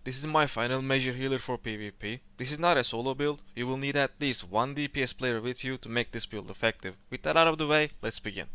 This is my final measure healer for PvP. This is not a solo build, you will need at least one DPS player with you to make this build effective. With that out of the way, let's begin.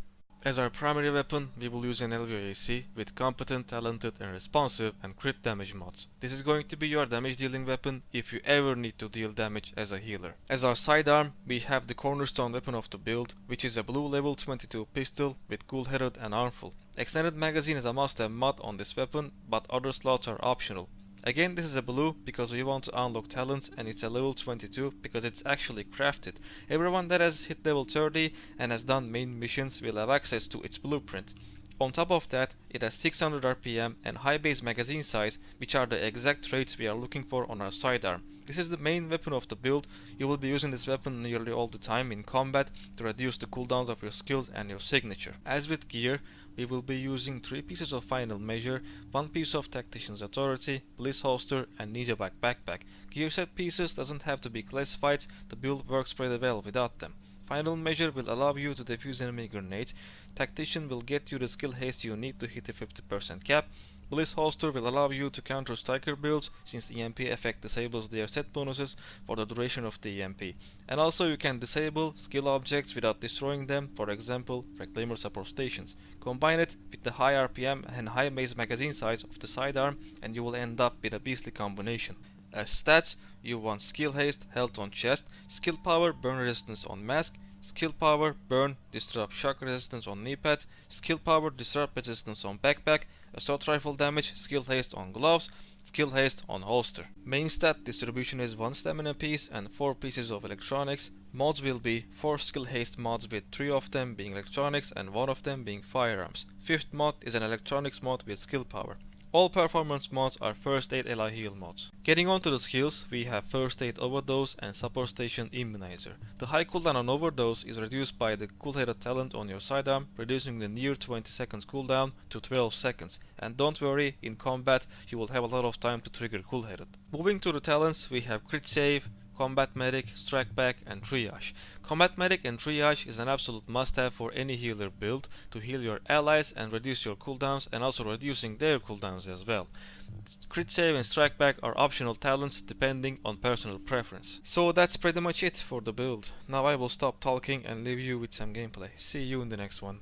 As our primary weapon, we will use an LVAC with competent, talented and responsive and crit damage mods. This is going to be your damage dealing weapon if you ever need to deal damage as a healer. As our sidearm, we have the cornerstone weapon of the build, which is a blue level 22 pistol with cool-headed and armful. Extended magazine is a must-have mod on this weapon, but other slots are optional. Again, this is a blue because we want to unlock talents, and it's a level 22 because it's actually crafted. Everyone that has hit level 30 and has done main missions will have access to its blueprint. On top of that, it has 600 RPM and high base magazine size, which are the exact traits we are looking for on our sidearm. This is the main weapon of the build. You will be using this weapon nearly all the time in combat to reduce the cooldowns of your skills and your signature. As with gear, we will be using 3 pieces of final measure, 1 piece of Tactician's Authority, Bliss holster and Ninja backpack. Gear set pieces doesn't have to be classified, the build works pretty well without them. Final measure will allow you to defuse enemy grenades, Tactician will get you the skill haste you need to hit a 50% cap, Bliss holster will allow you to counter striker builds since the EMP effect disables their set bonuses for the duration of the EMP. And also you can disable skill objects without destroying them, for example Reclaimer support stations. Combine it with the high RPM and high base magazine size of the sidearm and you will end up with a beastly combination. As stats, you want skill haste, health on chest, skill power, burn resistance on mask, skill power, burn, disrupt shock resistance on knee pads, skill power, disrupt resistance on backpack, assault rifle damage, skill haste on gloves, skill haste on holster. Main stat distribution is 1 stamina piece and 4 pieces of electronics. Mods will be 4 skill haste mods with 3 of them being electronics and 1 of them being firearms. 5th mod is an electronics mod with skill power. All performance mods are first aid ally heal mods. Getting on to the skills, we have first aid overdose and support station immunizer. The high cooldown on overdose is reduced by the cool-headed talent on your sidearm, reducing the near 20 seconds cooldown to 12 seconds. And don't worry, in combat you will have a lot of time to trigger cool-headed. Moving to the talents, we have crit save, Combat Medic, Strike Back and Triage. Combat Medic and Triage is an absolute must-have for any healer build to heal your allies and reduce your cooldowns and also reducing their cooldowns as well. Crit Save and Strike Back are optional talents depending on personal preference. So that's pretty much it for the build. Now I will stop talking and leave you with some gameplay. See you in the next one.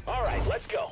Alright, let's go.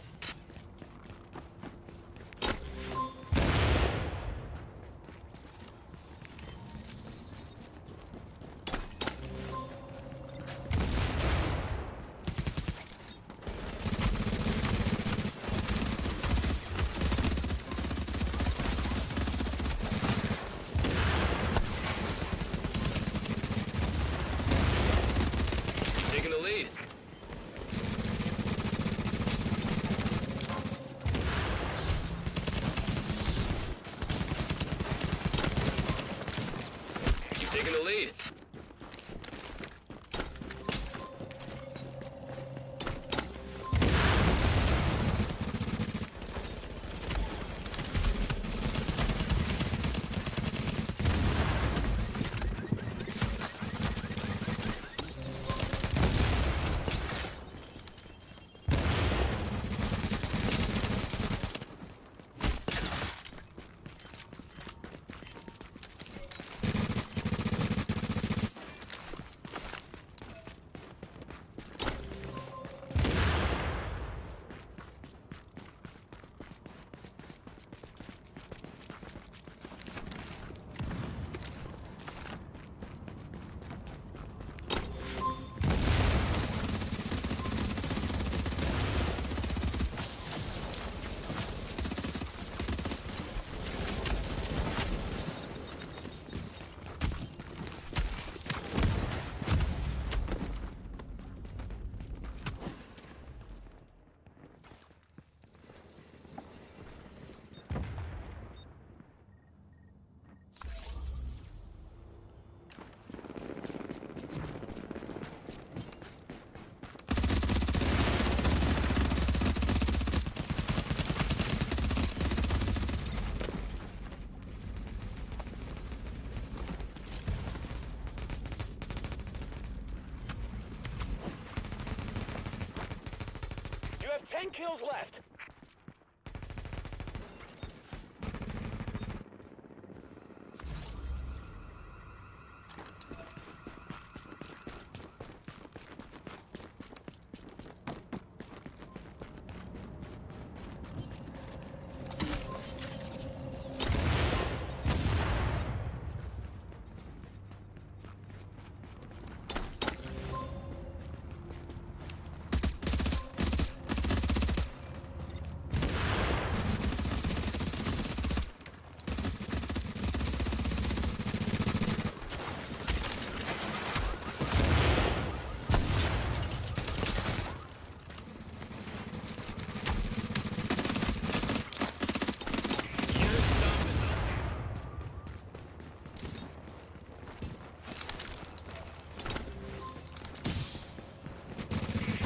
9 kills left.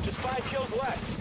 Just 5 kills left.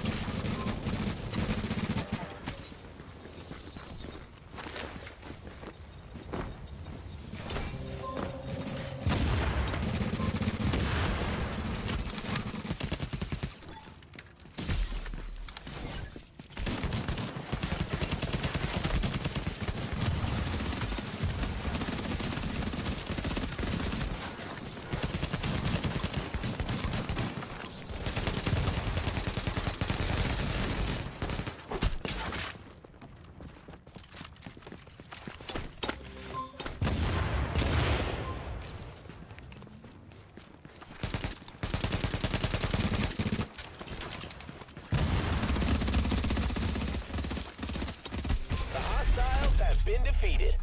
The hostiles have been defeated.